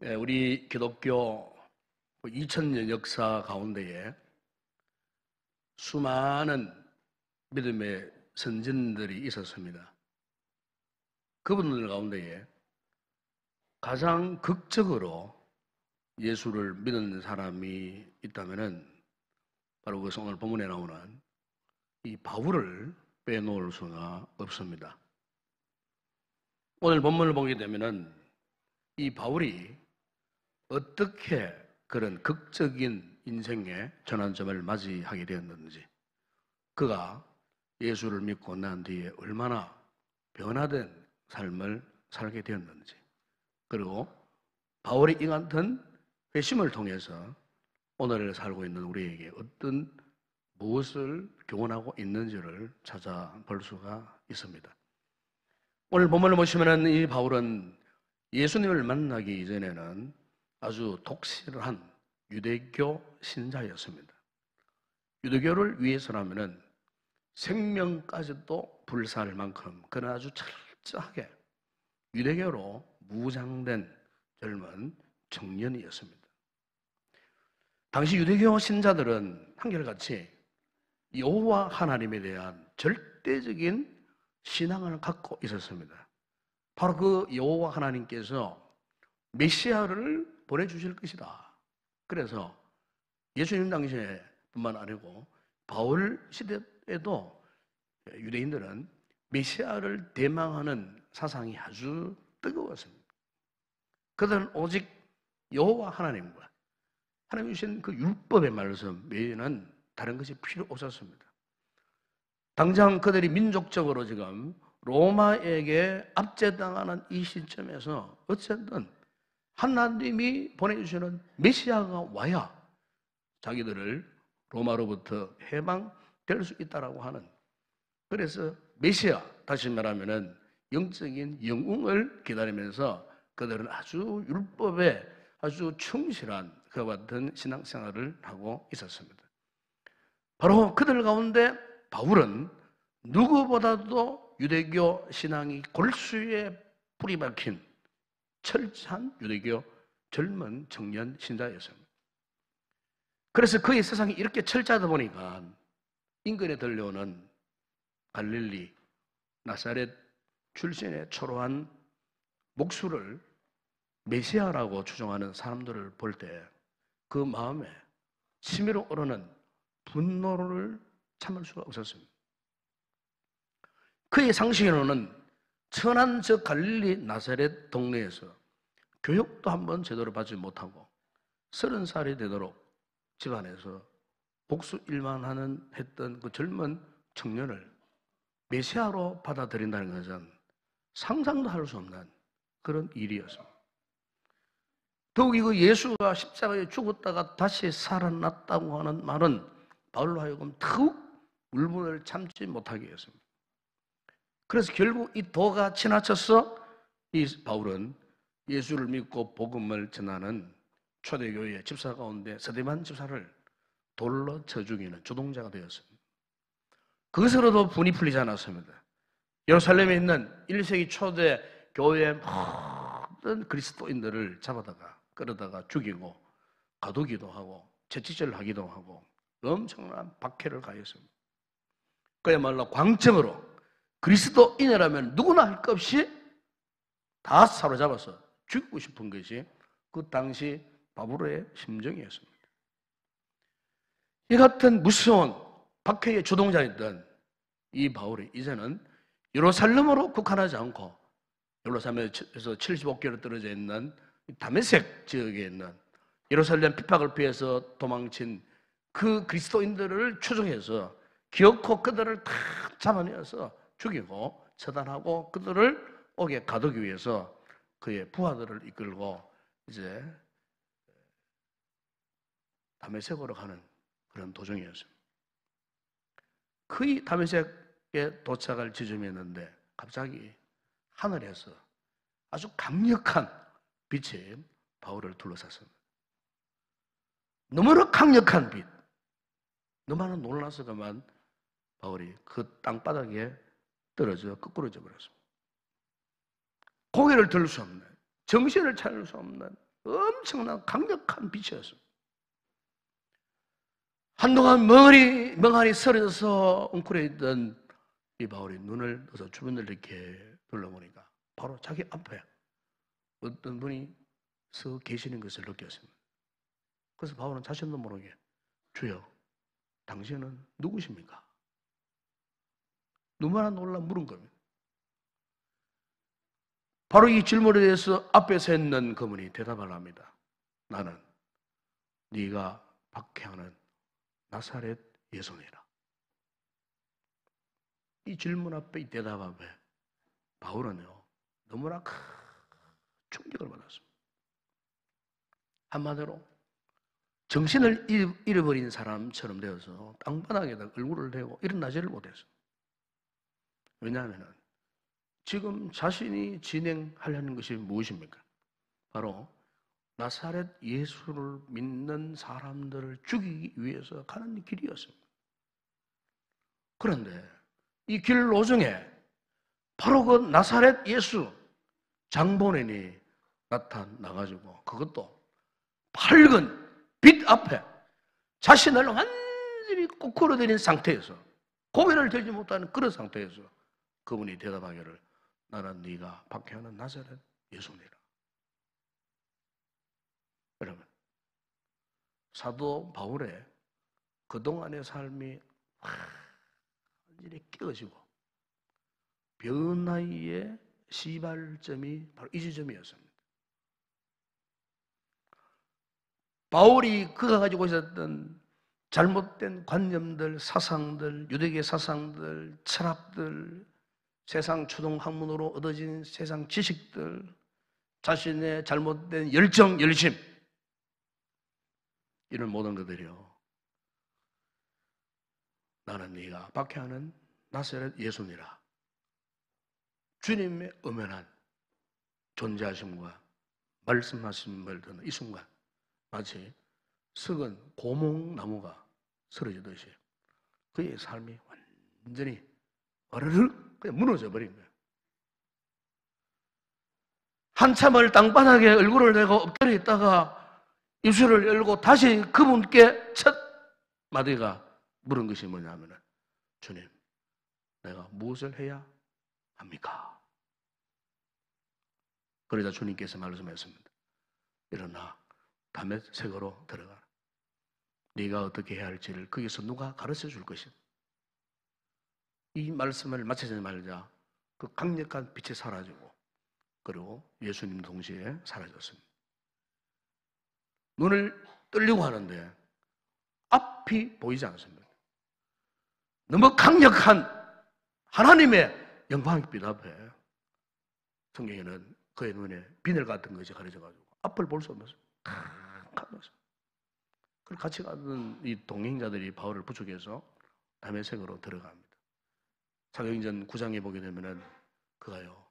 우리 기독교 2000년 역사 가운데에 수많은 믿음의 선진들이 있었습니다. 그분들 가운데에 가장 극적으로 예수를 믿는 사람이 있다면 바로 그 오늘 본문에 나오는 이 바울을 빼놓을 수가 없습니다. 오늘 본문을 보게 되면 이 바울이 어떻게 그런 극적인 인생의 전환점을 맞이하게 되었는지, 그가 예수를 믿고 난 뒤에 얼마나 변화된 삶을 살게 되었는지, 그리고 바울의 이 같은 회심을 통해서 오늘 살고 있는 우리에게 어떤 무엇을 교훈하고 있는지를 찾아볼 수가 있습니다. 오늘 본문을 보시면 이 바울은 예수님을 만나기 이전에는 아주 독실한 유대교 신자였습니다. 유대교를 위해서라면 생명까지도 불사할 만큼 그는 아주 철저하게 유대교로 무장된 젊은 청년이었습니다. 당시 유대교 신자들은 한결같이 여호와 하나님에 대한 절대적인 신앙을 갖고 있었습니다. 바로 그 여호와 하나님께서 메시아를 보내주실 것이다. 그래서 예수님 당시에 뿐만 아니고 바울 시대에도 유대인들은 메시아를 대망하는 사상이 아주 뜨거웠습니다. 그들은 오직 여호와 하나님과 하나님 주신 그 율법의 말씀 외에는 다른 것이 필요 없었습니다. 당장 그들이 민족적으로 지금 로마에게 압제당하는 이 시점에서 어쨌든 하나님이 보내주시는 메시아가 와야 자기들을 로마로부터 해방될 수 있다라고 하는, 그래서 메시아, 다시 말하면 영적인 영웅을 기다리면서 그들은 아주 율법에 아주 충실한 그와 같은 신앙생활을 하고 있었습니다. 바로 그들 가운데 바울은 누구보다도 유대교 신앙이 골수에 뿌리 박힌 철저한 유대교 젊은 청년 신자였습니다. 그래서 그의 세상이 이렇게 철저하다 보니까 인근에 들려오는 갈릴리, 나사렛 출신의 초라한 목수를 메시아라고 추정하는 사람들을 볼 때 그 마음에 치밀어 오르는 분노를 참을 수가 없었습니다. 그의 상식으로는 천한 저 갈릴리 나사렛 동네에서 교육도 한번 제대로 받지 못하고 30살이 되도록 집안에서 복수 일만 했던 그 젊은 청년을 메시아로 받아들인다는 것은 상상도 할 수 없는 그런 일이었습니다. 더욱이 그 예수가 십자가에 죽었다가 다시 살아났다고 하는 말은 바울로 하여금 더욱 울분을 참지 못하게 했습니다. 그래서 결국 이 도가 지나쳐서 이 바울은 예수를 믿고 복음을 전하는 초대교회 집사 가운데 스데반 집사를 돌로 쳐 죽이는 주동자가 되었습니다. 그것으로도 분이 풀리지 않았습니다. 예루살렘에 있는 1세기 초대 교회의 모든 그리스도인들을 잡아다가 끌어다가 죽이고 가두기도 하고 채찍질을 하기도 하고 엄청난 박해를 가했습니다. 그야말로 광적으로 그리스도인이라면 누구나 할 것 없이 다 사로잡아서 죽이고 싶은 것이 그 당시 바울의 심정이었습니다. 이 같은 무서운 박해의 주동자였던 이 바울이 이제는 예루살렘으로 국한하지 않고 예루살렘에서 75km 떨어져 있는 다메섹 지역에 있는 예루살렘 핍박을 피해서 도망친 그 그리스도인들을 추종해서 기어코 그들을 다 잡아내어서 죽이고 처단하고 그들을 옥에 가두기 위해서 그의 부하들을 이끌고 이제 다메섹으로 가는 그런 도중이었습니다. 거의 다메섹에 도착할 지점이었는데 갑자기 하늘에서 아주 강력한 빛이 바울을 둘러쌌습니다. 너무나 강력한 빛. 너무나 놀라서 그만 바울이 그 땅바닥에 떨어져 거꾸로져 버렸습니다. 고개를 들 수 없는, 정신을 차릴 수 없는 엄청난 강력한 빛이었습니다. 한동안 멍하니 쓰러져서 웅크려 있던 이 바울이 눈을 떠서 주변을 이렇게 둘러보니까 바로 자기 앞에 어떤 분이 서 계시는 것을 느꼈습니다. 그래서 바울은 자신도 모르게 주여, 당신은 누구십니까? 너무나 놀라 물은 겁니다. 바로 이 질문에 대해서 앞에 서 있는 그분이 대답을 합니다. 나는 네가 박해하는 나사렛 예수니라. 이 질문 앞에, 이 대답 앞에 바울은요 너무나 큰 충격을 받았습니다. 한마디로 정신을 잃어버린 사람처럼 되어서 땅바닥에다 얼굴을 대고 일어나지를 못했어요. 왜냐하면 지금 자신이 진행하려는 것이 무엇입니까? 바로 나사렛 예수를 믿는 사람들을 죽이기 위해서 가는 길이었습니다. 그런데 이 길 노중에 바로 그 나사렛 예수 장본인이 나타나가지고 그것도 밝은 빛 앞에 자신을 완전히 꼬꾸러뜨린 상태에서 고개를 들지 못하는 그런 상태에서 그분이 대답하기를 나는 네가 박해하는 나사렛 예수니라. 여러분, 사도 바울의 그동안의 삶이 완전히 깨어지고 변화의 시발점이 바로 이 지점이었습니다. 바울이 그가 가지고 있었던 잘못된 관념들, 사상들, 유대계 사상들, 철학들, 세상 초등학문으로 얻어진 세상 지식들, 자신의 잘못된 열정, 열심, 이런 모든 것들이요, 나는 네가 박해하는 나사렛 예수니라. 주님의 엄연한 존재하심과 말씀하심을 듣는 이 순간 마치 썩은 고목나무가 쓰러지듯이 그의 삶이 완전히 와르르 그냥 무너져 버린 거예요. 한참을 땅바닥에 얼굴을 대고 엎드려 있다가 입술을 열고 다시 그분께 첫 마디가 물은 것이 뭐냐면 주님, 내가 무엇을 해야 합니까? 그러자 주님께서 말씀했습니다. 일어나 다메섹으로 들어가라. 네가 어떻게 해야 할지를 거기서 누가 가르쳐 줄 것이다. 이 말씀을 마치자마자 그 강력한 빛이 사라지고 그리고 예수님 동시에 사라졌습니다. 눈을 뜨려고 하는데 앞이 보이지 않습니다. 너무 강력한 하나님의 영광빛 앞에 성경에는 그의 눈에 비늘 같은 것이 가려져가지고 앞을 볼 수 없었어요. 그리고 같이 가던 이 동행자들이 바울을 부축해서 다메섹으로 들어갑니다. 사도행전 9장에 보게 되면은 그가요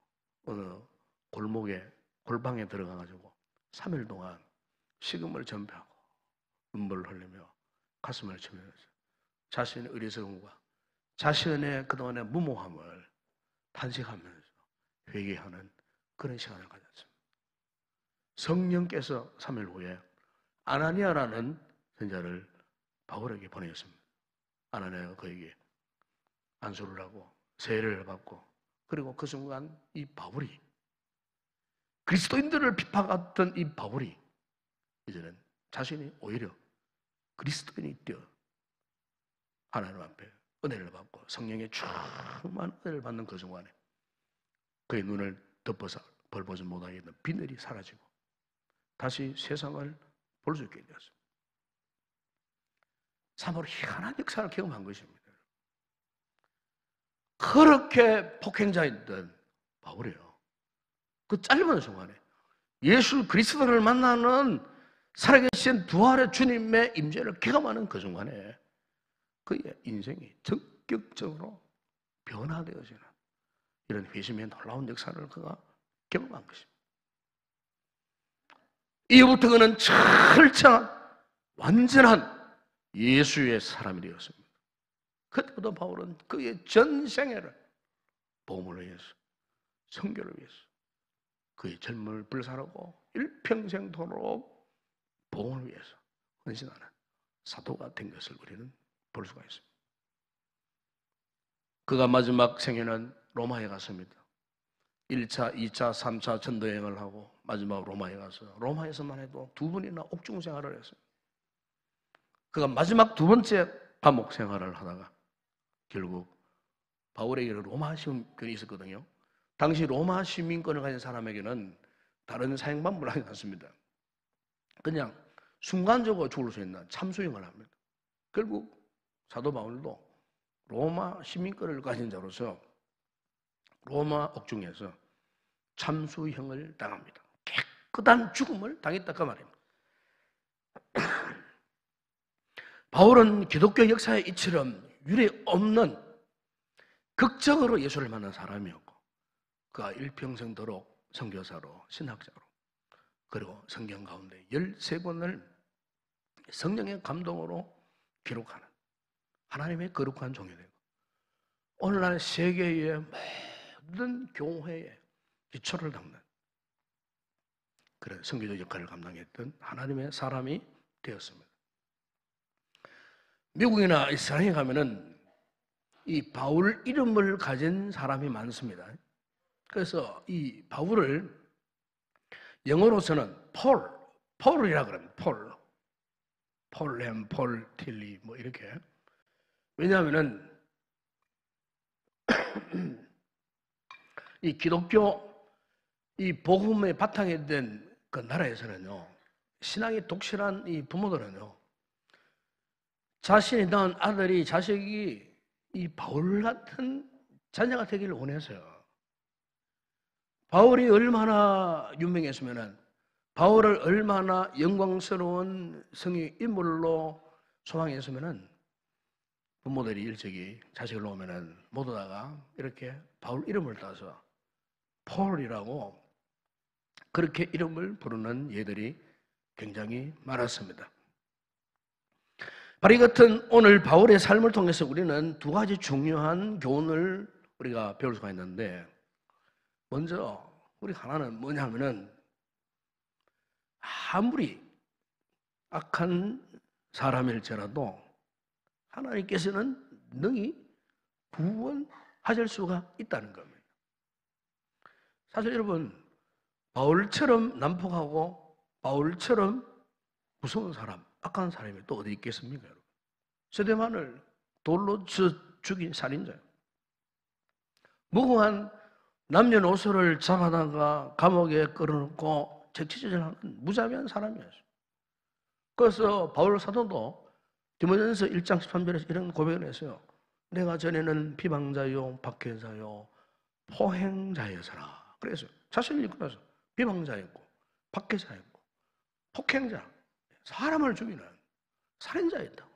어느 골방에 들어가가지고 3일 동안 식음을 전폐하고 눈물을 흘리며 가슴을 치면서 자신의 어리석음과 자신의 그동안의 무모함을 탄식하면서 회개하는 그런 시간을 가졌습니다. 성령께서 3일 후에 아나니아라는 선자를 바울에게 보내었습니다. 아나니아가 그에게 안수를 하고 세례를 받고 그리고 그 순간 이 바울이 그리스도인들을 비판했던 이 바울이 이제는 자신이 오히려 그리스도인이 되어 하나님 앞에 은혜를 받고 성령의 충만한 은혜를 받는 그 순간에 그의 눈을 덮어서 벌보지 못하게 했던 비늘이 사라지고 다시 세상을 볼 수 있게 되었습니다. 참으로 희한한 역사를 경험한 것입니다. 그렇게 폭행자였던 바울이요, 그 짧은 순간에 예수 그리스도를 만나는 살아계신 부활의 주님의 임재를 경험하는 그 순간에 그의 인생이 전격적으로 변화되어지는 이런 회심의 놀라운 역사를 그가 경험한 것입니다. 이후부터 그는 철저한 완전한 예수의 사람이 되었습니다. 그때부터 바울은 그의 전 생애를 복음을 위해서, 선교를 위해서, 그의 젊음을 불사르고 일평생도록 복음을 위해서 헌신하는 사도가 된 것을 우리는 볼 수가 있습니다. 그가 마지막 생애는 로마에 갔습니다. 1차, 2차, 3차 전도여행을 하고 마지막 로마에 가서 로마에서만 해도 2번이나 옥중 생활을 했어요. 그가 마지막 2번째 감옥 생활을 하다가 결국 바울에게는 로마 시민권이 있었거든요. 당시 로마 시민권을 가진 사람에게는 다른 사형 방법을 하지 않습니다. 그냥 순간적으로 죽을 수 있는 참수형을 합니다. 결국 사도 바울도 로마 시민권을 가진 자로서 로마 옥중에서 참수형을 당합니다. 깨끗한 죽음을 당했다 그 말입니다. 바울은 기독교 역사에 이처럼 유례 없는 극적으로 예수를 만난 사람이었고 그가 일평생도록 선교사로 신학자로 그리고 성경 가운데 13권을 성령의 감동으로 기록하는 하나님의 거룩한 종이 되고 오늘날 세계의 모든 교회에 기초를 닦는 그런 선교적 역할을 감당했던 하나님의 사람이 되었습니다. 미국이나 이스라엘에 가면은 이 바울 이름을 가진 사람이 많습니다. 그래서 이 바울을 영어로서는 폴이라 그럽니다. 폴렘, 폴, 틸리 뭐 이렇게. 왜냐하면은 이 기독교 이 복음의 바탕이 된 그 나라에서는요, 신앙이 독실한 이 부모들은요, 자신이 낳은 아들이 자식이 이 바울 같은 자녀가 되기를 원했어요. 바울이 얼마나 유명했으면은 바울을 얼마나 영광스러운 성의 인물로 소망했으면은 부모들이 일찍이 자식을 놓으면은 모두 다가 이렇게 바울 이름을 따서 폴이라고 그렇게 이름을 부르는 예들이 굉장히 많았습니다. 바로 이 같은 오늘 바울의 삶을 통해서 우리는 2가지 중요한 교훈을 우리가 배울 수가 있는데 먼저 우리 하나는 뭐냐면은 아무리 악한 사람일지라도 하나님께서는 능히 구원하실 수가 있다는 겁니다. 사실 여러분 바울처럼 난폭하고 바울처럼 무서운 사람, 악한 사람이 또 어디 있겠습니까? 여러분? 스데반을 돌로 죽인 살인자예요. 무고한 남녀노소를 잡아다가 감옥에 끌어놓고 적치질하는 무자비한 사람이었어요. 그래서 바울 사도도 디모데전서 1장 13절에서 이런 고백을 했어요. 내가 전에는 비방자요, 박해자요, 포행자였으나. 그래서 자신을 이끌어서 비방자였고, 박해자였고, 폭행자, 사람을 죽이는 살인자였다고.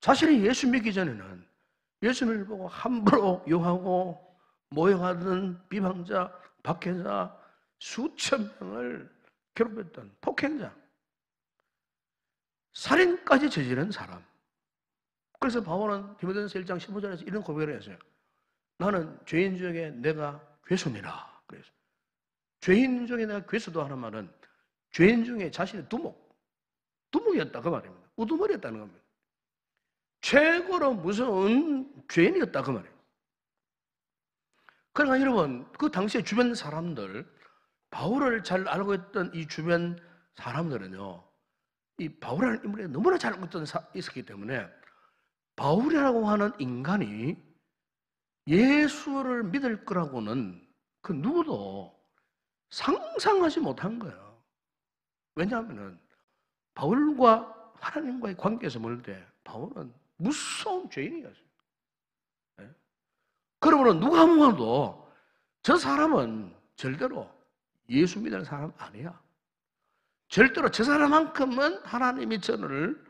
자신이 예수 믿기 전에는 예수를 보고 함부로 욕하고 모욕하던 비방자, 박해자 수천 명을 괴롭혔던 폭행자, 살인까지 저지른 사람. 그래서 바울은 디모데전서 1장 15절에서 이런 고백을 했어요. 나는 죄인 중에 내가 괴수니라. 그래서 죄인 중에 내가 괴수도 하는 말은 죄인 중에 자신의 두목이었다 그 말입니다. 우두머리였다는 겁니다. 최고로 무서운 죄인이었다 그 말이에요. 그러니까 여러분 그 당시에 주변 사람들 바울을 잘 알고 있던 이 주변 사람들은요 이 바울이라는 인물이 너무나 잘 알고 있었기 때문에 바울이라고 하는 인간이 예수를 믿을 거라고는 그 누구도 상상하지 못한 거예요. 왜냐하면 바울과 하나님과의 관계에서 볼 때 바울은 무서운 죄인이었어요. 네? 그러므로 누가 보아도 저 사람은 절대로 예수 믿는 사람 아니야. 절대로 저 사람만큼은 하나님이 저를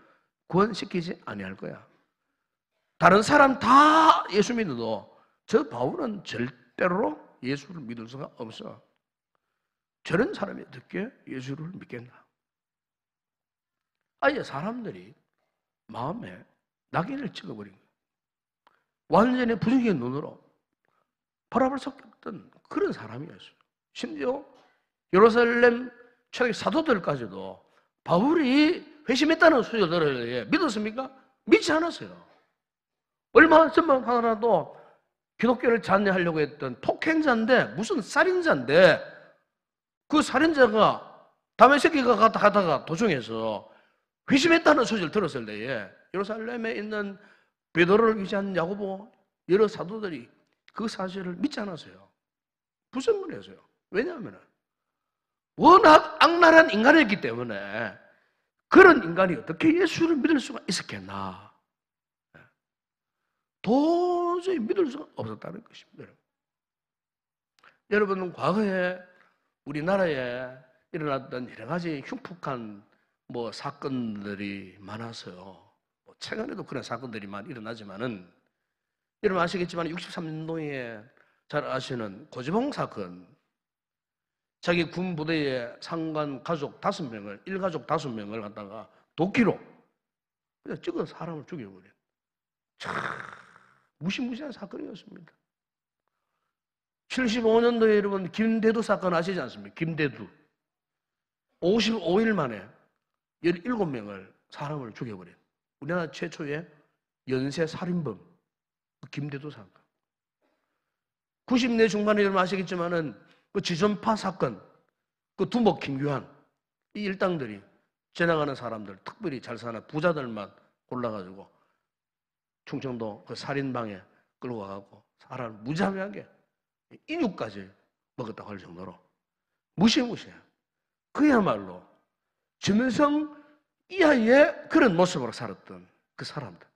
구원시키지 아니할 거야. 다른 사람 다 예수 믿어도 저 바울은 절대로 예수를 믿을 수가 없어. 저런 사람이 어떻게 예수를 믿겠나? 아예 사람들이 마음에 낙인을 찍어버린 거예요. 완전히 부정적인 눈으로 바라볼 수 없던 그런 사람이었어요. 심지어 예루살렘 최대 사도들까지도 바울이 회심했다는 소식을 믿었습니까? 믿지 않았어요. 얼마 전만 하더라도 기독교를 잔해하려고 했던 폭행자인데, 무슨 살인자인데, 그 살인자가 다메섹이가 가다가 도중에서 회심했다는 소식을 들었을 때에 예루살렘에 있는 베드로를 위시한 야고보 여러 사도들이 그 사실을 믿지 않았어요. 불신을 했어요. 왜냐하면 워낙 악랄한 인간이었기 때문에 그런 인간이 어떻게 예수를 믿을 수가 있었겠나. 도저히 믿을 수가 없었다는 것입니다. 여러분, 과거에 우리나라에 일어났던 여러 가지 흉폭한 사건들이 많아서요. 최근에도 그런 사건들이 많이 일어나지만은, 여러분 아시겠지만 63년도에 잘 아시는 고지봉 사건, 자기 군 부대의 상관 가족 5명을, 일가족 5명을 갖다가 도끼로 그냥 찍어서 사람을 죽여버린 참 무시무시한 사건이었습니다. 75년도에 여러분 김대두 사건 아시지 않습니까? 김대두 55일 만에 17명을 사람을 죽여버린 우리나라 최초의 연쇄 살인범 김대두 사건. 90년대 중반에 여러분 아시겠지만은 그 지존파 사건, 그 두목 김규환, 이 일당들이 지나가는 사람들, 특별히 잘 사는 부자들만 골라가지고 충청도 그 살인방에 끌고 가고 사람을 무자비하게 인육까지 먹었다고 할 정도로 무시무시해. 그야말로 김일성 이하의 그런 모습으로 살았던 그 사람들.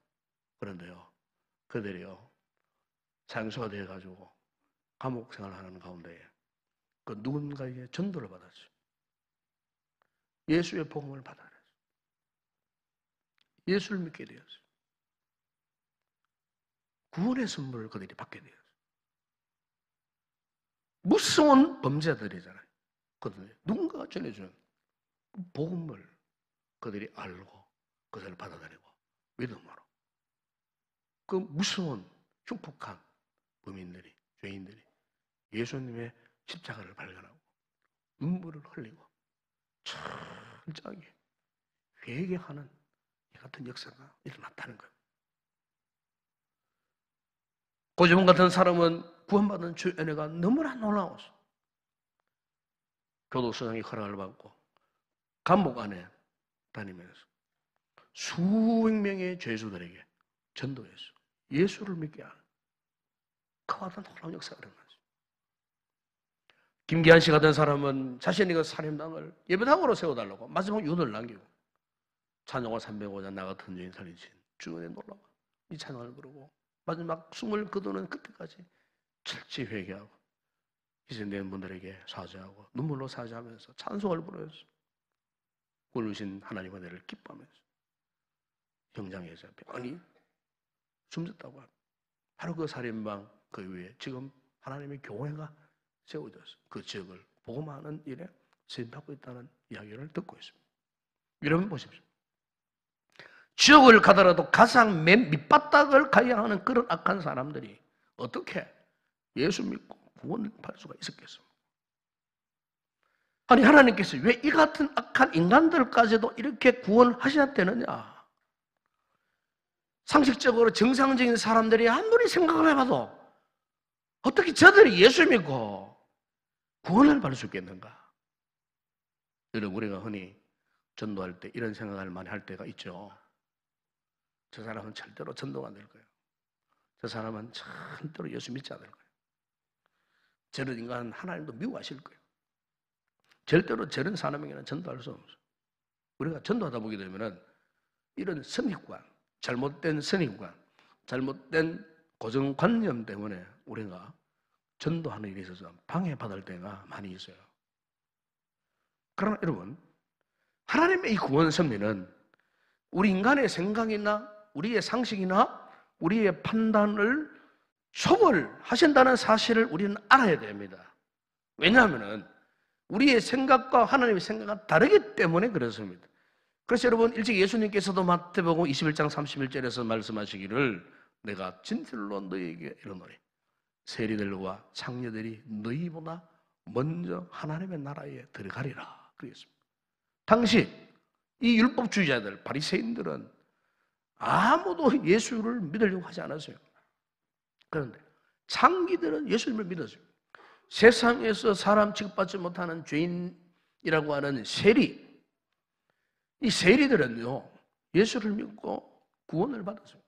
그런데요, 그들이요 장수가 되어가지고 감옥 생활하는 가운데에 그 누군가에게 전도를 받았어요. 예수의 복음을 받아들였어요. 예수를 믿게 되었어요. 구원의 선물을 그들이 받게 되었어요. 무서운 범죄자들이잖아요. 그들이 누군가가 전해주는 복음을 그들이 알고 그들을 받아들이고 믿음으로 그 무서운 흉폭한 범인들이, 죄인들이 예수님의 십자가를 발견하고 눈물을 흘리고 철저하게 회개하는 이 같은 역사가 일어났다는 거예요. 고지봉 같은 사람은 구원받은 주 은혜가 너무나 놀라워서 교도소장이 허락을 받고 감옥 안에 다니면서 수백 명의 죄수들에게 전도해서 예수를 믿게 하는 그와 같은 놀라운 역사가 일어났어요. 김기한 씨 같은 사람은 자신이 그 살인당을 예배당으로 세워달라고 마지막 윤을 남기고 찬송가 305장 나 같은 죄인 살리신 주 은혜 놀라워 이 찬양을 부르고 마지막 숨을 거두는 그때까지 철저히 회개하고 희생된 분들에게 사죄하고 눈물로 사죄하면서 찬송을 부르면서 부르신 하나님의 은혜를 기뻐하면서 형장에서 평안히 숨졌다고 합니다. 바로 그 살인방 그 위에 지금 하나님의 교회가 세워져서 그 지역을 복음하는 일에 쓰임받고 있다는 이야기를 듣고 있습니다. 여러분 보십시오. 지옥을 가더라도 가장 맨 밑바닥을 가야 하는 그런 악한 사람들이 어떻게 예수 믿고 구원받을 수가 있었겠습니까? 아니 하나님께서 왜 이 같은 악한 인간들까지도 이렇게 구원하셨다느냐? 상식적으로 정상적인 사람들이 아무리 생각을 해봐도 어떻게 저들이 예수 믿고 구원을 받을 수 있겠는가? 여러분 우리가 흔히 전도할 때 이런 생각을 많이 할 때가 있죠. 저 사람은 절대로 전도가 안 될 거예요. 저 사람은 절대로 예수 믿지 않을 거예요. 저런 인간은 하나님도 미워하실 거예요. 절대로 저런 사람에게는 전도할 수 없어요. 우리가 전도하다 보게 되면은 이런 선입관, 잘못된 선입관, 잘못된 고정관념 때문에 우리가 전도하는 일에 있어서 방해받을 때가 많이 있어요. 그러나 여러분, 하나님의 이 구원 섭리는 우리 인간의 생각이나 우리의 상식이나 우리의 판단을 초월하신다는 사실을 우리는 알아야 됩니다. 왜냐하면 우리의 생각과 하나님의 생각은 다르기 때문에 그렇습니다. 그래서 여러분 일찍 예수님께서도 마태복음 21장 31절에서 말씀하시기를 내가 진실로 너희에게 이르노니 세리들과 창녀들이 너희보다 먼저 하나님의 나라에 들어가리라 그랬습니다. 당시 이 율법주의자들, 바리새인들은 아무도 예수를 믿으려고 하지 않았어요. 그런데 창기들은 예수님을 믿었어요. 세상에서 사람 취급받지 못하는 죄인이라고 하는 세리, 이 세리들은요 예수를 믿고 구원을 받았어요.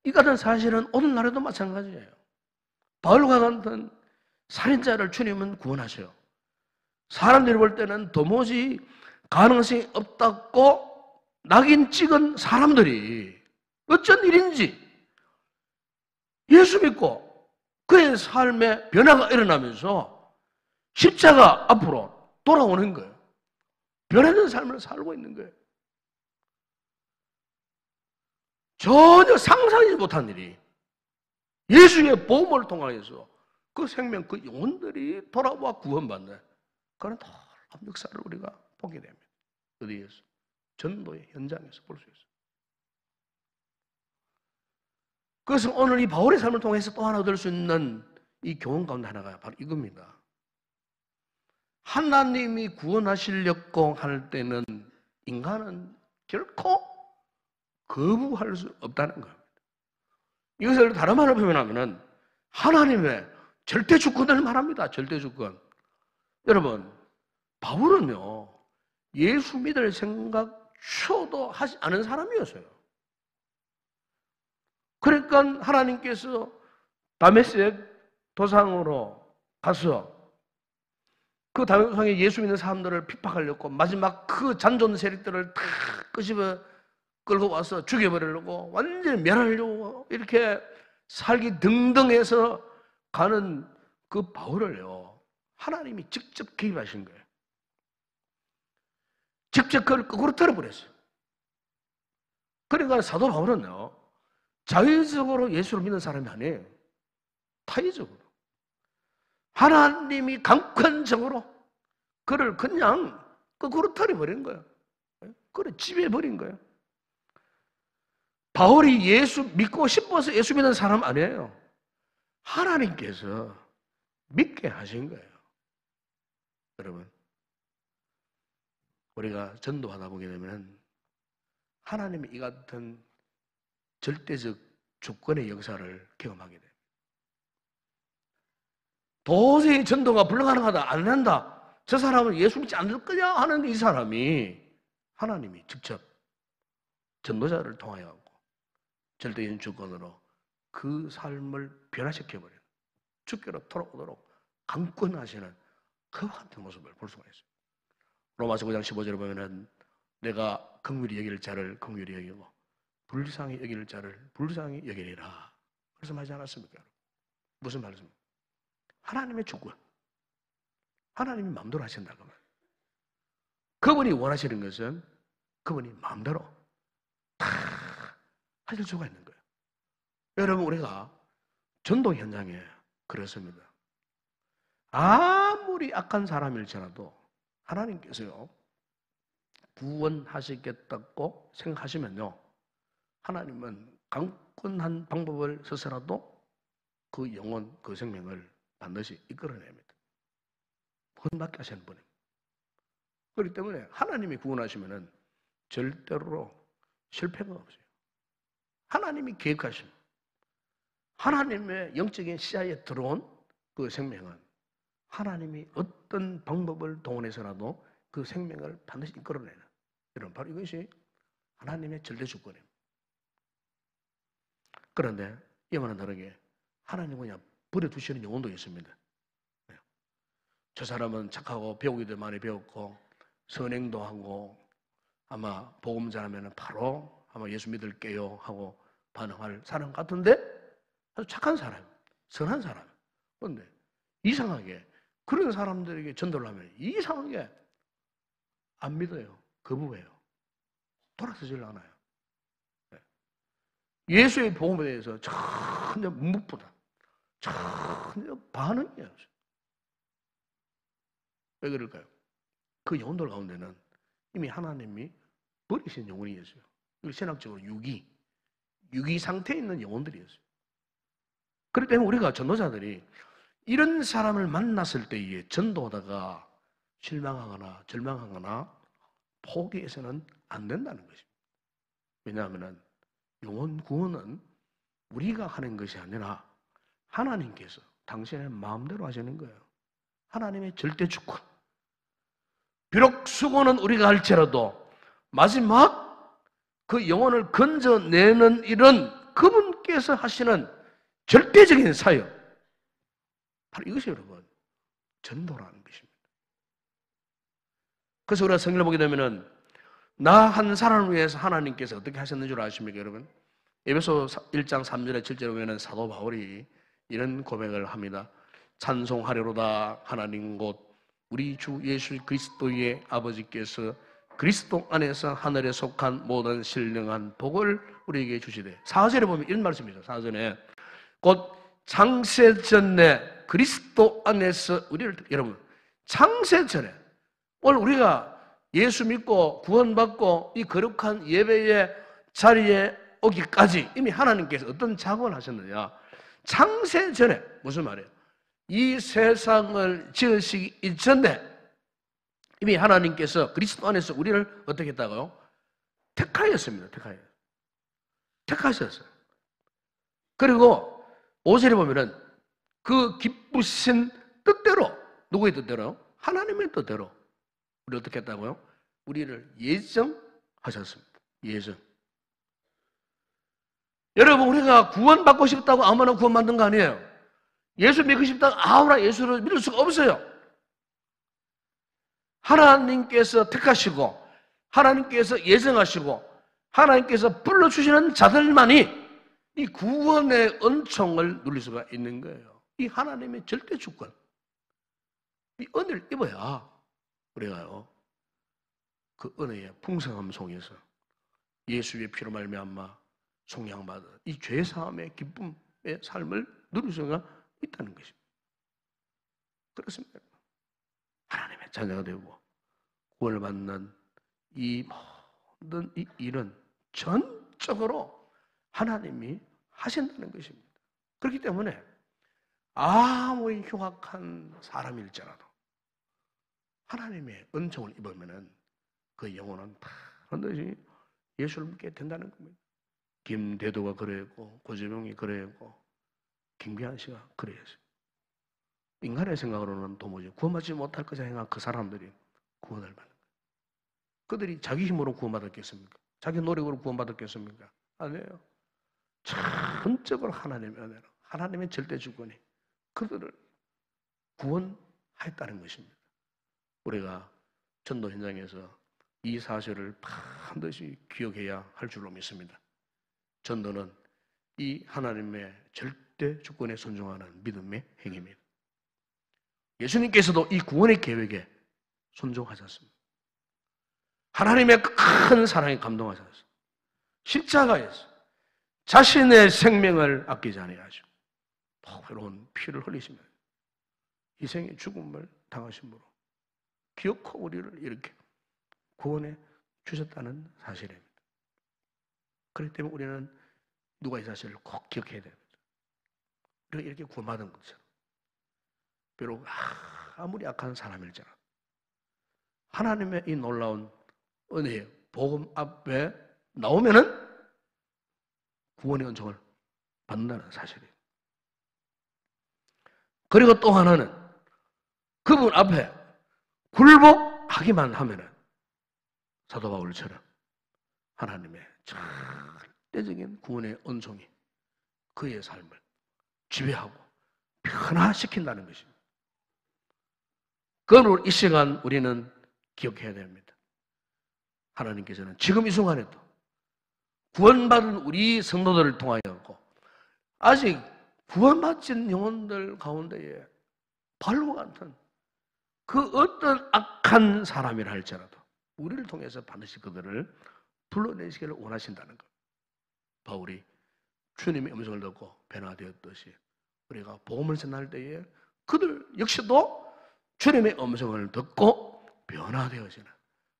이 같은 사실은 오늘날에도 마찬가지예요. 바울과 같은 살인자를 주님은 구원하셔요. 사람들이 볼 때는 도무지 가능성이 없다고 낙인 찍은 사람들이 어쩐 일인지 예수 믿고 그의 삶에 변화가 일어나면서 십자가 앞으로 돌아오는 거예요. 변화된 삶을 살고 있는 거예요. 전혀 상상하지 못한 일이 예수의 보험을 통하여서 그 생명, 그 영혼들이 돌아와 구원받는 그런 놀라운 역사를 우리가 보게 됩니다. 어디에서? 전도의 현장에서 볼 수 있어요. 그래서 오늘 이 바울의 삶을 통해서 또 하나 얻을 수 있는 이 교훈 가운데 하나가 바로 이겁니다. 하나님이 구원하시려고 할 때는 인간은 결코 거부할 수 없다는 겁니다. 이것을 다른 말로 표현하면 하나님의 절대 주권을 말합니다. 절대 주권. 여러분, 바울은요 예수 믿을 생각조도 하지 않은 사람이었어요. 그러니까 하나님께서 다메섹 도상으로 가서 그 다메섹 도상에 예수 믿는 사람들을 핍박하려고 마지막 그 잔존 세력들을 다 끄집어 끌고 와서 죽여버리려고 완전히 멸하려고 이렇게 살기 등등해서 가는 그 바울을요 하나님이 직접 개입하신 거예요. 직접 그걸 거꾸로 들어버렸어요. 그러니까 사도 바울은요 자의적으로 예수를 믿는 사람이 아니에요. 타의적으로 하나님이 강권적으로 그를 그냥 거꾸로 들어버린 거예요. 그를 지배해버린 거예요. 바울이 예수 믿고 싶어서 예수 믿는 사람 아니에요. 하나님께서 믿게 하신 거예요. 여러분, 우리가 전도하다 보게 되면 하나님이 이 같은 절대적 주권의 역사를 경험하게 돼요. 도저히 전도가 불가능하다, 안 한다, 저 사람은 예수 믿지 않을 거냐 하는 이 사람이 하나님이 직접 전도자를 통하여 절대적인 주권으로 그 삶을 변화시켜버리는, 죽기로 돌아오도록 강권하시는 그와 같은 모습을 볼 수가 있어요. 로마서 9장 15절에 보면은 내가 긍휼히 여길 자를 긍휼히 여기고 불쌍히 여길 자를 불쌍히 여기리라 말씀하지 않았습니까? 무슨 말씀입니까? 하나님의 주권, 하나님이 마음대로 하신다고 말이에요. 그분이 원하시는 것은 그분이 마음대로 다 하실 수가 있는 거예요. 여러분, 우리가 전도 현장에 그렇습니다. 아무리 악한 사람일지라도 하나님께서요 구원하시겠다고 생각하시면요 하나님은 강권한 방법을 써서라도 그 영혼, 그 생명을 반드시 이끌어냅니다. 구원받게 하시는 분입니다. 그렇기 때문에 하나님이 구원하시면은 절대로 실패가 없어요. 하나님이 계획하신, 하나님의 영적인 시야에 들어온 그 생명은 하나님이 어떤 방법을 동원해서라도 그 생명을 반드시 이끌어내는, 이런 바로 이것이 하나님의 절대 주권입니다. 그런데 이와는 다르게 하나님은 그냥 버려두시는 영혼도 있습니다. 저 사람은 착하고 배우기도 많이 배웠고 선행도 하고 아마 복음 전하면 바로 아마 예수 믿을게요 하고 반응할 사람 같은데 아주 착한 사람, 선한 사람. 그런데 이상하게 그런 사람들에게 전도를 하면 이상하게 안 믿어요. 거부해요. 돌아서질 않아요. 예수의 복음에 대해서 전혀 묵묵부답, 전혀 반응이 없어요. 왜 그럴까요? 그 영혼들 가운데는 이미 하나님이 버리신 영혼이었어요. 신학적으로 유기 상태에 있는 영혼들이었어요. 그렇기 때문에 우리가 전도자들이 이런 사람을 만났을 때에 전도하다가 실망하거나 절망하거나 포기해서는 안 된다는 것입니다. 왜냐하면 영혼 구원은 우리가 하는 것이 아니라 하나님께서 당신의 마음대로 하시는 거예요. 하나님의 절대 주권. 비록 수고는 우리가 할지라도 마지막 그 영혼을 건져내는 일은 그분께서 하시는 절대적인 사역. 바로 이것이 여러분 전도라는 것입니다. 그래서 우리가 성경을 보게 되면은 나 한 사람을 위해서 하나님께서 어떻게 하셨는 줄 아십니까, 여러분? 에베소 1장 3절에 7절에 보면 사도 바울이 이런 고백을 합니다. 찬송하리로다 하나님 곧 우리 주 예수 그리스도의 아버지께서 그리스도 안에서 하늘에 속한 모든 신령한 복을 우리에게 주시되 4절에 보면 이런 말씀이죠. 4절에 곧 창세전에 그리스도 안에서 우리를 여러분 창세전에 오늘 우리가 예수 믿고 구원받고 이 거룩한 예배의 자리에 오기까지 이미 하나님께서 어떤 작업을 하셨느냐. 창세전에 무슨 말이에요? 이 세상을 지으시기 이전에 이미 하나님께서 그리스도 안에서 우리를 어떻게 했다고요? 택하였습니다. 택하셨어요. 그리고 5절에 보면은 그 기쁘신 뜻대로 누구의 뜻대로? 하나님의 뜻대로 우리 어떻게 했다고요? 우리를 예정하셨습니다. 예정. 여러분 우리가 구원받고 싶다고 아무나 구원받는 거 아니에요. 예수 믿고 싶다고 아무나 예수를 믿을 수가 없어요. 하나님께서 택하시고 하나님께서 예정하시고 하나님께서 불러주시는 자들만이 이 구원의 은총을 누릴 수가 있는 거예요. 이 하나님의 절대 주권. 이 은혜를 입어야 우리가요 그 은혜의 풍성함 속에서 예수의 피로 말미암아 속량받은 이 죄사함의 기쁨의 삶을 누릴 수가 있다는 것입니다. 그렇습니다. 하나님의 자녀가 되고 구원을 받는 이 모든 이 일은 전적으로 하나님이 하신다는 것입니다. 그렇기 때문에 아무리 흉악한 사람일지라도 하나님의 은총을 입으면은 그 영혼은 반드시 예수를 믿게 된다는 겁니다. 김대도가 그랬고 고재명이 그랬고 김기한 씨가 그랬어요. 인간의 생각으로는 도무지 구원받지 못할 것이라 생각한 그 사람들이 구원을 받는 거예요. 그들이 자기 힘으로 구원받았겠습니까? 자기 노력으로 구원받았겠습니까? 아니에요. 전적으로 하나님의 은혜로 하나님의 절대 주권이 그들을 구원하였다는 것입니다. 우리가 전도 현장에서 이 사실을 반드시 기억해야 할 줄로 믿습니다. 전도는 이 하나님의 절대 주권에 순종하는 믿음의 행위입니다. 예수님께서도 이 구원의 계획에 순종하셨습니다. 하나님의 큰 사랑에 감동하셨습니다. 십자가에서 자신의 생명을 아끼지 아니하시고 보배로운 피를 흘리시며 희생의 죽음을 당하심으로 기어코 우리를 이렇게 구원해 주셨다는 사실입니다. 그렇기 때문에 우리는 누가 이 사실을 꼭 기억해야 됩니다. 우리가 이렇게 구원받은 것처럼 비록 아무리 악한 사람일지라도 하나님의 이 놀라운 은혜의 복음 앞에 나오면은 구원의 은총을 받는다는 사실이에요. 그리고 또 하나는 그분 앞에 굴복하기만 하면은 사도 바울처럼 하나님의 절대적인 구원의 은총이 그의 삶을 지배하고 변화시킨다는 것입니다. 그걸 이 시간 우리는 기억해야 됩니다. 하나님께서는 지금 이 순간에도 구원받은 우리 성도들을 통하여고 아직 구원받진 영혼들 가운데에 바울과 같은 그 어떤 악한 사람이라 할지라도 우리를 통해서 반드시 그들을 불러내시기를 원하신다는 것. 바울이 주님의 음성을 듣고 변화되었듯이 우리가 복음을 전할 때에 그들 역시도 주님의 음성을 듣고 변화되어지는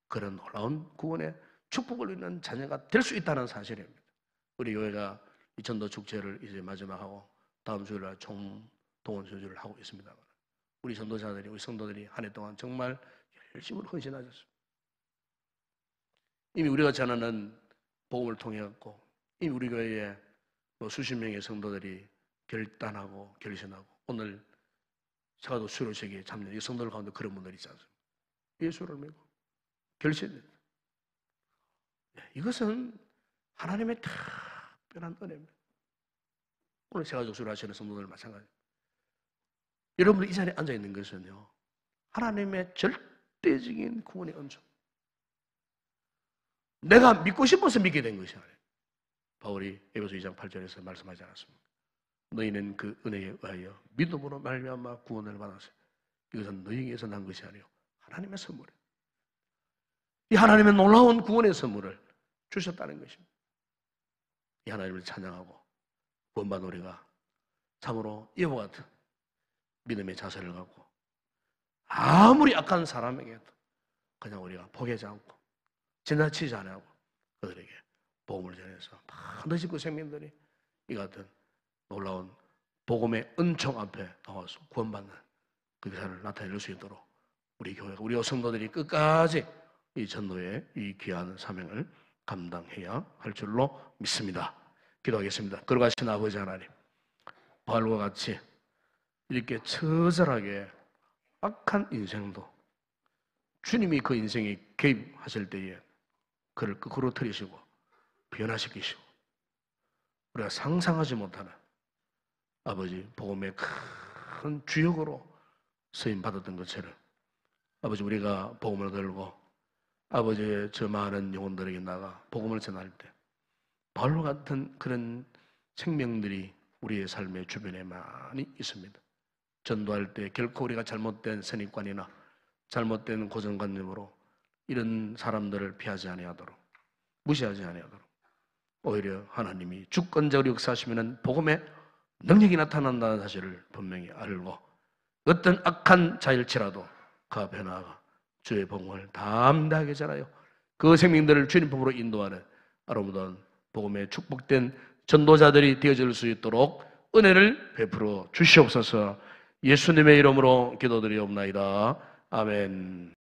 그런 놀라운 구원의 축복을 누리는 자녀가 될 수 있다는 사실입니다. 우리 교회가 이 전도 축제를 이제 마지막하고 다음 주일날 동원 조주를 하고 있습니다. 우리 전도자들이, 우리 성도들이 한 해 동안 정말 열심히 헌신하셨습니다. 이미 우리가 전하는 복음을 통해 갖고 이미 우리 교회에 수십 명의 성도들이 결단하고 결심하고 오늘 사도 수료식에 참여, 이 성도들 가운데 그런 분들이 있지 않습니까? 예수를 믿고 결심합니다. 이것은 하나님의 특별한 은혜입니다. 오늘 세가족 수료하시는 성도들 마찬가지입니다. 여러분들 이 자리에 앉아있는 것은요, 하나님의 절대적인 구원의 은총. 내가 믿고 싶어서 믿게 된 것이 아니에요. 바울이 에베소 2장 8절에서 말씀하지 않았습니까? 너희는 그 은혜에 의하여 믿음으로 말미암아 구원을 받았어요. 이것은 너희에게서 난 것이 아니요 하나님의 선물이에요. 이 하나님의 놀라운 구원의 선물을 주셨다는 것입니다. 이 하나님을 찬양하고 구원받은 우리가 참으로 이와 같은 믿음의 자세를 갖고 아무리 악한 사람에게도 그냥 우리가 포기하지 않고 지나치지 않고 그들에게 복음을 전해서 반드시 그 생명들이 이 같은 놀라운 복음의 은총 앞에 나와서 구원받는 그 기사를 나타낼 수 있도록 우리 교회가, 우리 성도들이 끝까지 이 전도의 이 귀한 사명을 감당해야 할 줄로 믿습니다. 기도하겠습니다. 거룩하신 아버지 하나님, 바울과 같이 이렇게 처절하게 악한 인생도 주님이 그 인생에 개입하실 때에 그를 거꾸로 틀으시고 변화시키시고 우리가 상상하지 못하는 아버지 복음의 큰 주역으로 쓰임받았던 것처럼 아버지 우리가 복음을 들고 아버지의 저 많은 영혼들에게 나가 복음을 전할 때 바울과 같은 그런 생명들이 우리의 삶의 주변에 많이 있습니다. 전도할 때 결코 우리가 잘못된 선입관이나 잘못된 고정관념으로 이런 사람들을 피하지 아니하도록 무시하지 아니하도록 오히려 하나님이 주권적으로 역사하시면 복음의 능력이 나타난다는 사실을 분명히 알고 어떤 악한 자일지라도 그 앞에 나아가 주의 복음을 담대하게 전하여 그 생명들을 주님 품으로 인도하는 아름다운 복음의 축복된 전도자들이 되어질 수 있도록 은혜를 베풀어 주시옵소서. 예수님의 이름으로 기도드리옵나이다. 아멘.